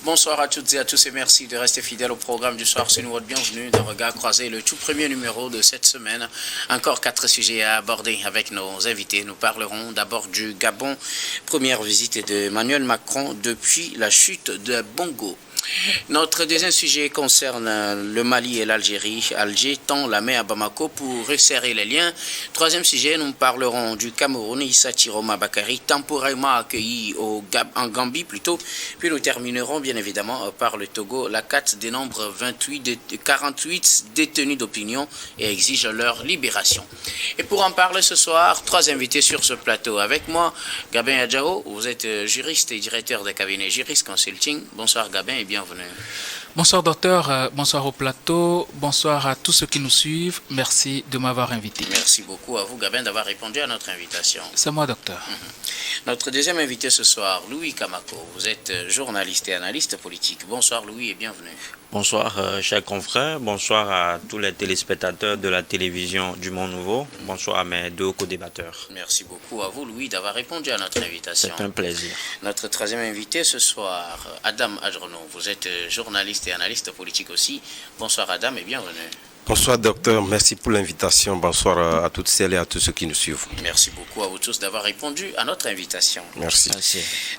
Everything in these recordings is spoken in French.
Bonsoir à toutes et à tous et merci de rester fidèles au programme du soir. C'est nous votre bienvenue dans Regard Croisé, le tout premier numéro de cette semaine. Encore 4 sujets à aborder avec nos invités. Nous parlerons d'abord du Gabon, première visite d'Emmanuel Macron depuis la chute de Bongo. Notre deuxième sujet concerne le Mali et l'Algérie. Alger tend la main à Bamako pour resserrer les liens. Troisième sujet, nous parlerons du Cameroun. Issa Chiroma Bakary, temporairement accueilli en Gambie plutôt. Puis nous terminerons bien évidemment par le Togo. La CAT dénombre 48 détenus d'opinion et exige leur libération. Et pour en parler ce soir, 3 invités sur ce plateau. Avec moi, Gabin Adjao, vous êtes juriste et directeur de cabinet Juris Consulting. Bonsoir Gabin et bienvenue. Bonsoir docteur, bonsoir au plateau, bonsoir à tous ceux qui nous suivent. Merci de m'avoir invité. Merci beaucoup à vous Gabin d'avoir répondu à notre invitation. C'est moi docteur. Notre deuxième invité ce soir, Louis Kamako. Vous êtes journaliste et analyste politique. Bonsoir Louis et bienvenue. Bonsoir chers confrères, bonsoir à tous les téléspectateurs de la télévision du Monde Nouveau, bonsoir à mes 2 co-débatteurs. Merci beaucoup à vous Louis d'avoir répondu à notre invitation. C'est un plaisir. Notre troisième invité ce soir, Adam Adrono. Vous êtes journaliste et analyste politique aussi. Bonsoir Adam et bienvenue. Bonsoir docteur, merci pour l'invitation. Bonsoir à toutes celles et à tous ceux qui nous suivent. Merci beaucoup à vous tous d'avoir répondu à notre invitation. Merci.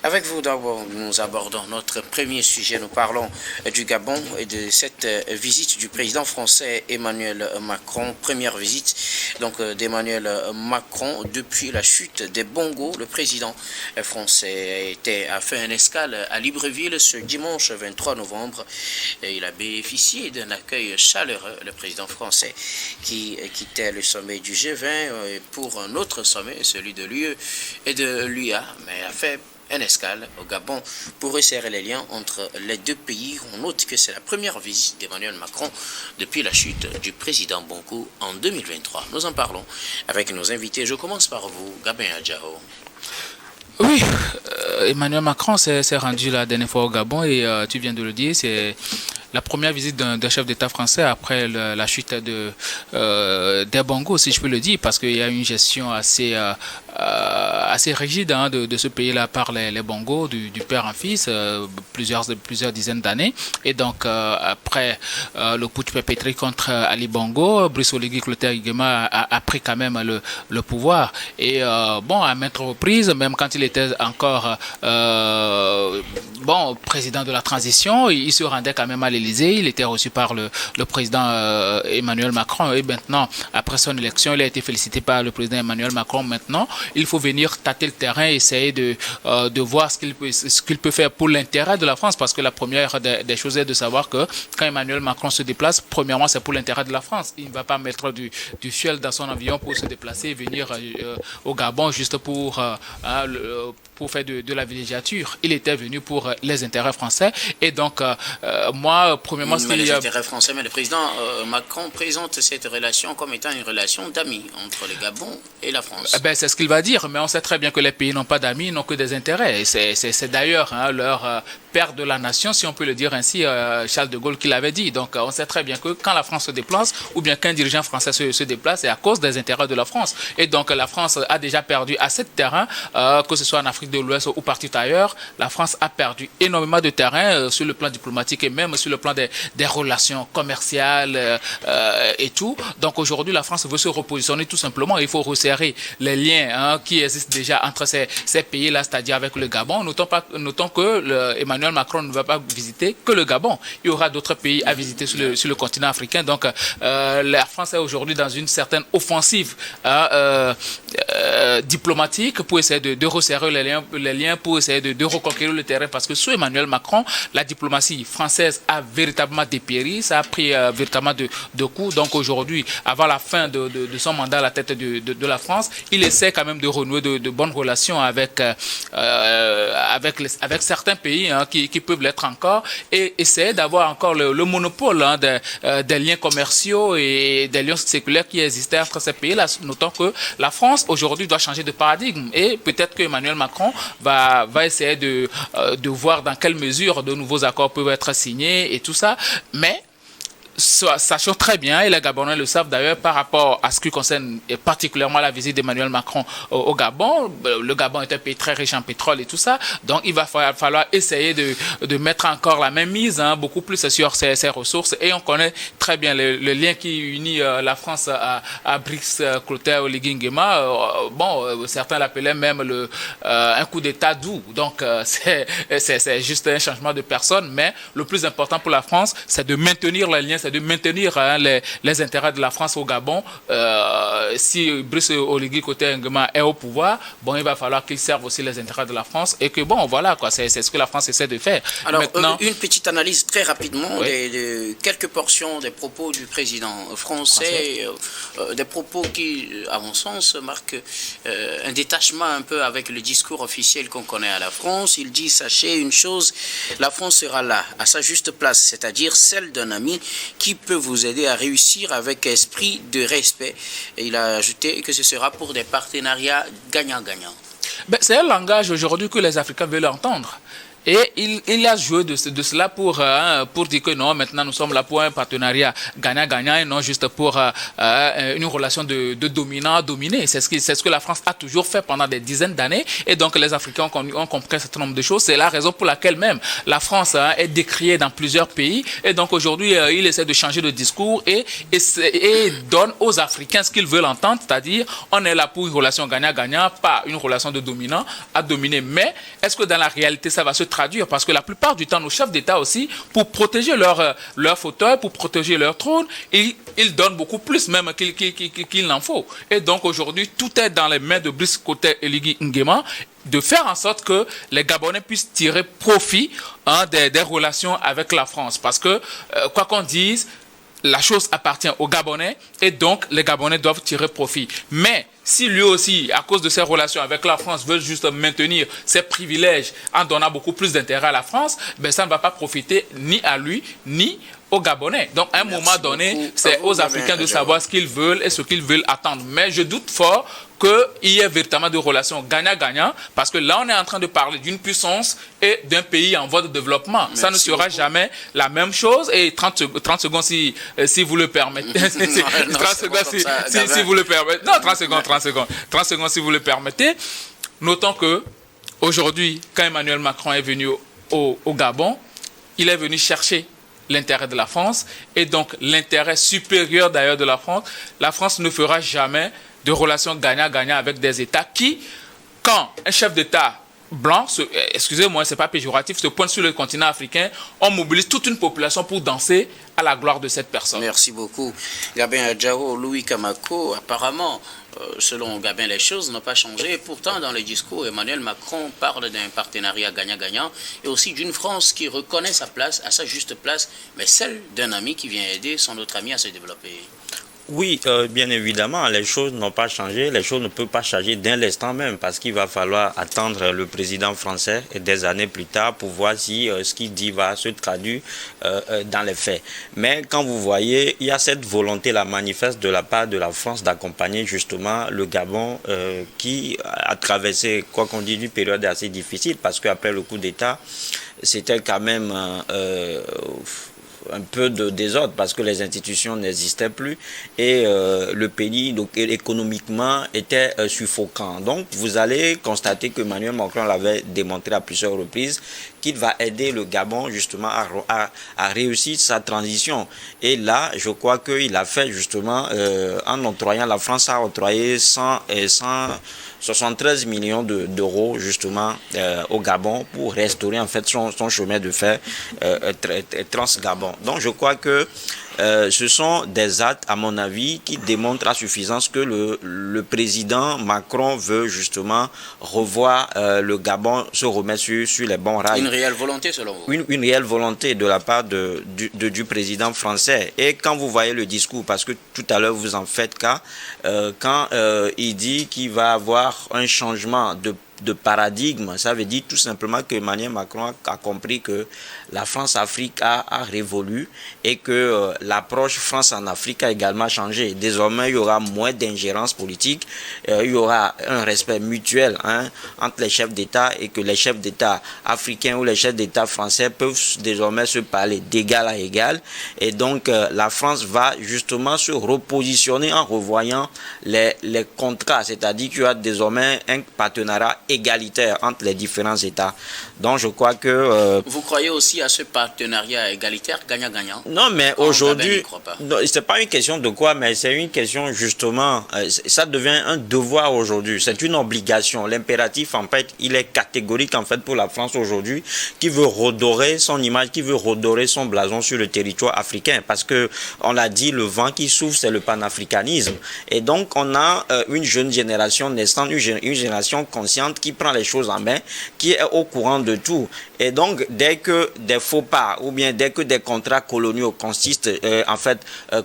Avec vous d'abord, nous abordons notre premier sujet. Nous parlons du Gabon et de cette visite du président français Emmanuel Macron. Première visite donc d'Emmanuel Macron depuis la chute des Bongo. Le président français a fait un escale à Libreville ce dimanche 23 novembre. Et il a bénéficié d'un accueil chaleureux. Le président français qui quittait le sommet du G20 pour un autre sommet, celui de l'UE et de l'UA, mais a fait un escale au Gabon pour resserrer les liens entre les deux pays. On note que c'est la première visite d'Emmanuel Macron depuis la chute du président Bongo en 2023. Nous en parlons avec nos invités. Je commence par vous, Gabin Adjao. Oui, Emmanuel Macron s'est rendu la dernière fois au Gabon et tu viens de le dire, c'est la première visite d'un chef d'État français après la chute des Bongo, si je peux le dire, parce qu'il y a une gestion assez rigide de ce pays-là par les Bongo, du père en fils, plusieurs dizaines d'années. Et donc, après le putsch perpétré contre Ali Bongo, Brice Oligui Clotaire Nguema a pris quand même le pouvoir. Et bon, à maintes reprises, même quand il était encore président de la transition, il se rendait quand même à l'Élysée. Il était reçu par le président Emmanuel Macron. Et maintenant, après son élection, il a été félicité par le président Emmanuel Macron. Maintenant, il faut venir tâter le terrain, essayer de voir ce qu'il peut faire pour l'intérêt de la France. Parce que la première des choses est de savoir que quand Emmanuel Macron se déplace, premièrement, c'est pour l'intérêt de la France. Il ne va pas mettre du fuel dans son avion pour se déplacer et venir au Gabon juste pour faire de la villégiature. Il était venu pour les intérêts français. Et donc, moi, premièrement... Mais les intérêts français, mais le président Macron présente cette relation comme étant une relation d'amis entre le Gabon et la France. C'est ce qu'il va dire, mais on sait très bien que les pays n'ont pas d'amis, n'ont que des intérêts. C'est d'ailleurs leur père de la nation, si on peut le dire ainsi, Charles de Gaulle qui l'avait dit. Donc, on sait très bien que quand la France se déplace, ou bien qu'un dirigeant français se déplace, c'est à cause des intérêts de la France. Et donc, la France a déjà perdu assez de terrain, que ce soit en Afrique de l'Ouest ou partout ailleurs. La France a perdu énormément de terrain sur le plan diplomatique et même sur le plan des relations commerciales et tout. Donc, aujourd'hui, la France veut se repositionner tout simplement. Il faut resserrer les liens qui existent déjà entre ces pays-là, c'est-à-dire avec le Gabon. Notons que Emmanuel Macron ne va pas visiter que le Gabon. Il y aura d'autres pays à visiter sur le continent africain. Donc, la France est aujourd'hui dans une certaine offensive diplomatique pour essayer de resserrer les liens, pour essayer de reconquérir le terrain. Parce que sous Emmanuel Macron, la diplomatie française a véritablement dépéri. Ça a pris véritablement de coups. Donc, aujourd'hui, avant la fin de son mandat à la tête de la France, il essaie quand même de renouer de bonnes relations avec certains pays qui peuvent l'être encore et essayer d'avoir encore le monopole des liens commerciaux et des liens séculaires qui existaient entre ces pays-là. Notons que la France aujourd'hui doit changer de paradigme et peut-être que Emmanuel Macron va essayer de voir dans quelle mesure de nouveaux accords peuvent être signés et tout ça. Mais sachant très bien, et les Gabonais le savent d'ailleurs, par rapport à ce qui concerne et particulièrement la visite d'Emmanuel Macron au Gabon. Le Gabon est un pays très riche en pétrole et tout ça, donc il va falloir essayer de mettre encore la même mise, beaucoup plus sur ses ressources, et on connaît très bien le lien qui unit la France à Brice Clotaire Oligui Nguema. Certains l'appelaient même un coup d'État doux, donc c'est juste un changement de personne, mais le plus important pour la France, c'est de maintenir les liens, c'est de maintenir les intérêts de la France au Gabon. Si Brice Oligui Nguema est au pouvoir, il va falloir qu'il serve aussi les intérêts de la France, et que voilà, quoi, c'est ce que la France essaie de faire. Alors, maintenant, une petite analyse très rapidement oui, de quelques portions des propos du président français, des propos qui, à mon sens, marquent un détachement un peu avec le discours officiel qu'on connaît à la France. Il dit, sachez une chose, la France sera là, à sa juste place, c'est-à-dire celle d'un ami qui peut vous aider à réussir avec esprit de respect. Et il a ajouté que ce sera pour des partenariats gagnant-gagnant. C'est un langage aujourd'hui que les Africains veulent entendre. Et il a joué de cela pour dire que non, maintenant nous sommes là pour un partenariat gagnant-gagnant et non juste pour une relation de dominant-dominé. C'est ce que la France a toujours fait pendant des dizaines d'années, et donc les Africains ont compris un certain nombre de choses. C'est la raison pour laquelle même la France est décriée dans plusieurs pays, et donc aujourd'hui il essaie de changer de discours et donne aux Africains ce qu'ils veulent entendre, c'est-à-dire on est là pour une relation gagnant-gagnant, pas une relation de dominant à dominer. Mais est-ce que dans la réalité ça va se traduire? Parce que la plupart du temps, nos chefs d'État aussi, pour protéger leur fauteuil, pour protéger leur trône, ils donnent beaucoup plus même qu'il n'en faut. Et donc aujourd'hui, tout est dans les mains de Brice Clotaire Oligui Nguema, de faire en sorte que les Gabonais puissent tirer profit des relations avec la France. Parce que, quoi qu'on dise, la chose appartient aux Gabonais, et donc les Gabonais doivent tirer profit. Mais si lui aussi, à cause de ses relations avec la France, veut juste maintenir ses privilèges en donnant beaucoup plus d'intérêt à la France, ça ne va pas profiter ni à lui, ni aux Gabonais. Donc, à un moment donné, c'est aux Africains de savoir ce qu'ils veulent et ce qu'ils veulent attendre. Mais je doute fort qu'il y ait véritablement de relations gagnant-gagnant, parce que là, on est en train de parler d'une puissance et d'un pays en voie de développement. Ça ne sera jamais la même chose. Et 30 secondes, si vous le permettez. 30 secondes, si vous le permettez. Non, 30 secondes, si vous le permettez. Notons que aujourd'hui, quand Emmanuel Macron est venu au Gabon, il est venu chercher l'intérêt de la France, et donc l'intérêt supérieur d'ailleurs de la France. La France ne fera jamais de relations gagnant-gagnant avec des États qui, quand un chef d'État blanc, excusez-moi, c'est pas péjoratif, se pointe sur le continent africain, on mobilise toute une population pour danser à la gloire de cette personne. Merci beaucoup. Gabin Adjao, Louis Kamako, apparemment, selon Gabin, les choses n'ont pas changé. Et pourtant, dans le discours, Emmanuel Macron parle d'un partenariat gagnant-gagnant et aussi d'une France qui reconnaît sa place, à sa juste place, mais celle d'un ami qui vient aider son autre ami à se développer. Oui, bien évidemment, les choses n'ont pas changé, les choses ne peuvent pas changer d'un l'instant même, parce qu'il va falloir attendre le président français des années plus tard pour voir si ce qu'il dit va se traduire dans les faits. Mais quand vous voyez, il y a cette volonté, la manifeste de la part de la France d'accompagner justement le Gabon qui a traversé, quoi qu'on dise, une période assez difficile, parce qu'après le coup d'État, c'était quand même un peu de désordre parce que les institutions n'existaient plus et le pays donc, économiquement était suffocant. Donc vous allez constater que Emmanuel Macron l'avait démontré à plusieurs reprises qu'il va aider le Gabon justement à réussir sa transition. Et là, je crois qu'il a fait justement, en octroyant, la France a octroyé 173 millions d'euros justement au Gabon pour restaurer en fait son chemin de fer trans-Gabon. Donc je crois que ce sont des actes, à mon avis, qui démontrent à suffisance que le président Macron veut justement revoir le Gabon, se remettre sur les bons rails. Une réelle volonté selon vous? Une réelle volonté de la part du président français. Et quand vous voyez le discours, parce que tout à l'heure vous en faites cas, quand il dit qu'il va avoir un changement de de paradigme. Ça veut dire tout simplement que Emmanuel Macron a compris que la France-Afrique a révolu et que l'approche France en Afrique a également changé. Désormais, il y aura moins d'ingérence politique, il y aura un respect mutuel entre les chefs d'État et que les chefs d'État africains ou les chefs d'État français peuvent désormais se parler d'égal à égal. Et donc, la France va justement se repositionner en revoyant les contrats, c'est-à-dire qu'il y aura désormais un partenariat égalitaire entre les différents États. Donc, je crois que... Vous croyez aussi à ce partenariat égalitaire gagnant-gagnant? Non, mais aujourd'hui, c'est pas une question de quoi, mais c'est une question justement, ça devient un devoir aujourd'hui, c'est une obligation. L'impératif, en fait, il est catégorique en fait pour la France aujourd'hui, qui veut redorer son image, qui veut redorer son blason sur le territoire africain, parce que on l'a dit, le vent qui souffle, c'est le panafricanisme. Et donc, on a une jeune génération naissante, une génération consciente qui prend les choses en main, qui est au courant de tout. Et donc, dès que des faux pas ou bien dès que des contrats coloniaux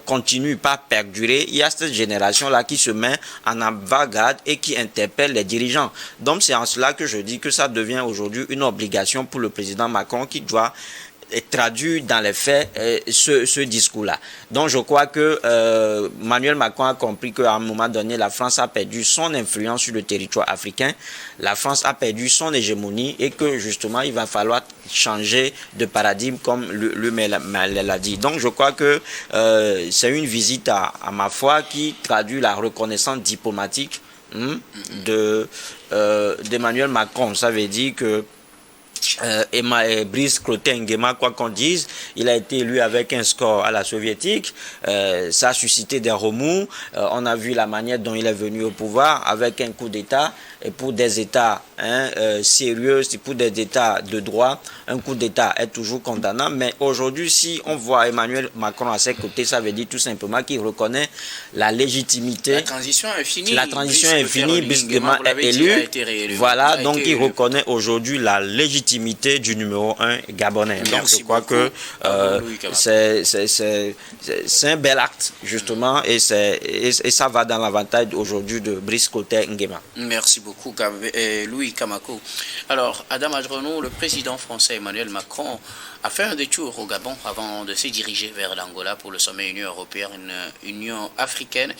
continuent pas perdurer, il y a cette génération-là qui se met en avant-garde et qui interpelle les dirigeants. Donc, c'est en cela que je dis que ça devient aujourd'hui une obligation pour le président Macron qui doit traduit dans les faits ce discours-là. Donc je crois que Emmanuel Macron a compris qu'à un moment donné, la France a perdu son influence sur le territoire africain, la France a perdu son hégémonie et que justement il va falloir changer de paradigme comme lui-même l'a dit. Donc je crois que c'est une visite à ma foi qui traduit la reconnaissance diplomatique d'Emmanuel Macron. Ça veut dire que Brice Clotaire Nguema, quoi qu'on dise, il a été élu avec un score à la soviétique. Ça a suscité des remous. On a vu la manière dont il est venu au pouvoir avec un coup d'État. Et pour des États sérieux, pour des États de droit, un coup d'État est toujours condamnable. Mais aujourd'hui, si on voit Emmanuel Macron à ses côtés, ça veut dire tout simplement qu'il reconnaît la légitimité. La transition est finie. La transition est finie. Brice Nguema est élu. Voilà, donc il reconnaît aujourd'hui la légitimité du numéro 1 gabonais. Donc je crois que c'est un bel acte, justement, et ça va dans l'avantage aujourd'hui de Brice Clotaire Nguema. Merci beaucoup, Louis Kamako. Alors, Adam Adrono, le président français Emmanuel Macron, a fait un détour au Gabon avant de se diriger vers l'Angola pour le sommet Union européenne-Union africaine.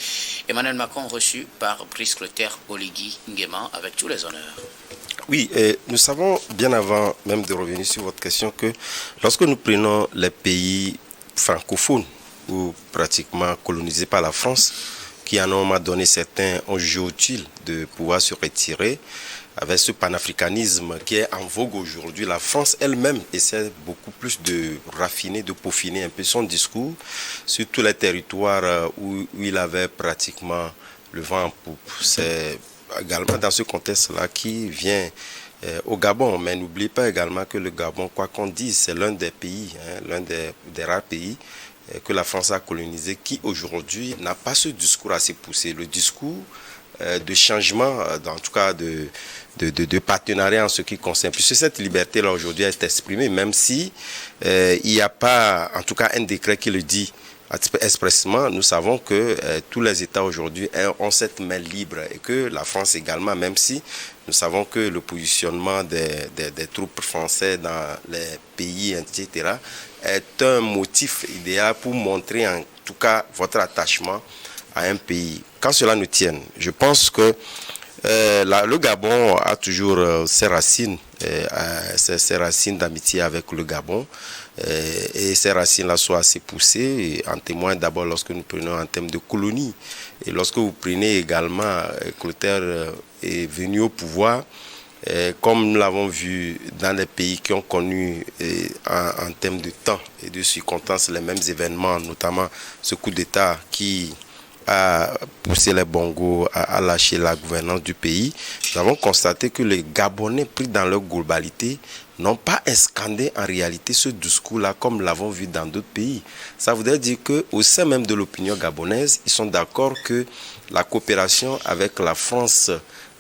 Emmanuel Macron reçu par Brice Clotaire Oligui Nguema avec tous les honneurs. Oui, nous savons bien avant même de revenir sur votre question que lorsque nous prenons les pays francophones ou pratiquement colonisés par la France, qui à un moment donné certains ont jugé utile de pouvoir se retirer avec ce panafricanisme qui est en vogue aujourd'hui. La France elle-même essaie beaucoup plus de raffiner, de peaufiner un peu son discours sur tous les territoires où il avait pratiquement le vent en poupe. C'est également dans ce contexte-là qui vient au Gabon. Mais n'oubliez pas également que le Gabon, quoi qu'on dise, c'est l'un des pays, l'un des rares pays que la France a colonisé qui aujourd'hui n'a pas ce discours assez poussé. Le discours de changement, en tout cas de partenariat en ce qui concerne. Puisque cette liberté-là aujourd'hui est exprimée, même si il n'y a pas, en tout cas, un décret qui le dit expressément. Nous savons que tous les États aujourd'hui ont cette main libre et que la France également, même si nous savons que le positionnement des troupes françaises dans les pays, etc., est un motif idéal pour montrer en tout cas votre attachement à un pays. Quand cela nous tienne, je pense que le Gabon a toujours ses racines d'amitié avec le Gabon. Et ces racines-là sont assez poussées, en témoigne d'abord lorsque nous prenons en termes de colonie. Et lorsque vous prenez également, Clotaire est venu au pouvoir, comme nous l'avons vu dans les pays qui ont connu en termes de temps et de circonstances les mêmes événements, notamment ce coup d'État qui a poussé les Bongos à lâcher la gouvernance du pays, nous avons constaté que les Gabonais pris dans leur globalité n'ont pas escandé en réalité ce discours-là comme l'avons vu dans d'autres pays. Ça voudrait dire qu'au sein même de l'opinion gabonaise, ils sont d'accord que la coopération avec la France,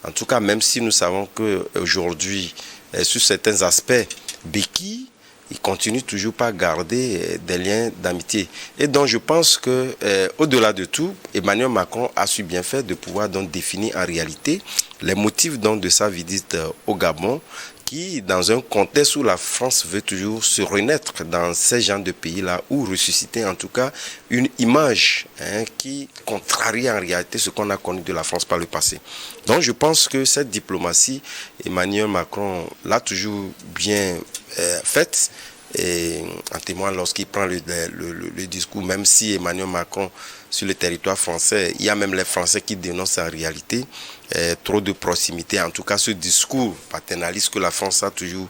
en tout cas même si nous savons qu'aujourd'hui, sur certains aspects, béquille, il continue toujours pas à garder des liens d'amitié. Et donc je pense que au-delà de tout, Emmanuel Macron a su bien faire de pouvoir donc définir en réalité les motifs donc de sa visite au Gabon, qui, dans un contexte où la France veut toujours se renaître dans ces genres de pays-là, ou ressusciter en tout cas une image qui contrarie en réalité ce qu'on a connu de la France par le passé. Donc je pense que cette diplomatie, Emmanuel Macron l'a toujours bien faite, et en témoigne lorsqu'il prend le discours, même si Emmanuel Macron, sur le territoire français, il y a même les Français qui dénoncent en réalité trop de proximité. En tout cas, ce discours paternaliste que la France a toujours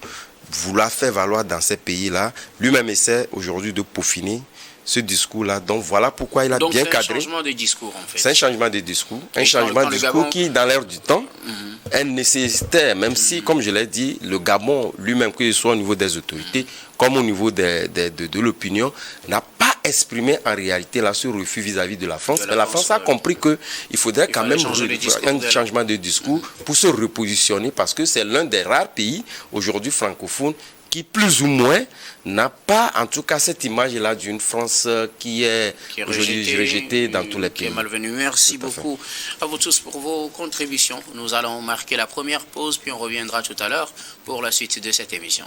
voulu faire valoir dans ces pays-là, lui-même essaie aujourd'hui de peaufiner ce discours-là. Donc voilà pourquoi il a bien cadré. C'est un changement de discours en fait. C'est un changement de discours. Un changement de discours qui, dans l'air du temps, est nécessaire, même si, comme je l'ai dit, le Gabon lui-même, que ce soit au niveau des autorités, comme au niveau de l'opinion, n'a pas exprimé en réalité là ce refus vis-à-vis de la France. Mais la France a compris qu'il faudrait quand même un changement de discours pour se repositionner, parce que c'est l'un des rares pays aujourd'hui francophones qui plus ou moins n'a pas en tout cas cette image-là d'une France qui est rejetée dans tous les pays. Qui est malvenue. Merci beaucoup à vous tous pour vos contributions. Nous allons marquer la première pause, puis on reviendra tout à l'heure pour la suite de cette émission.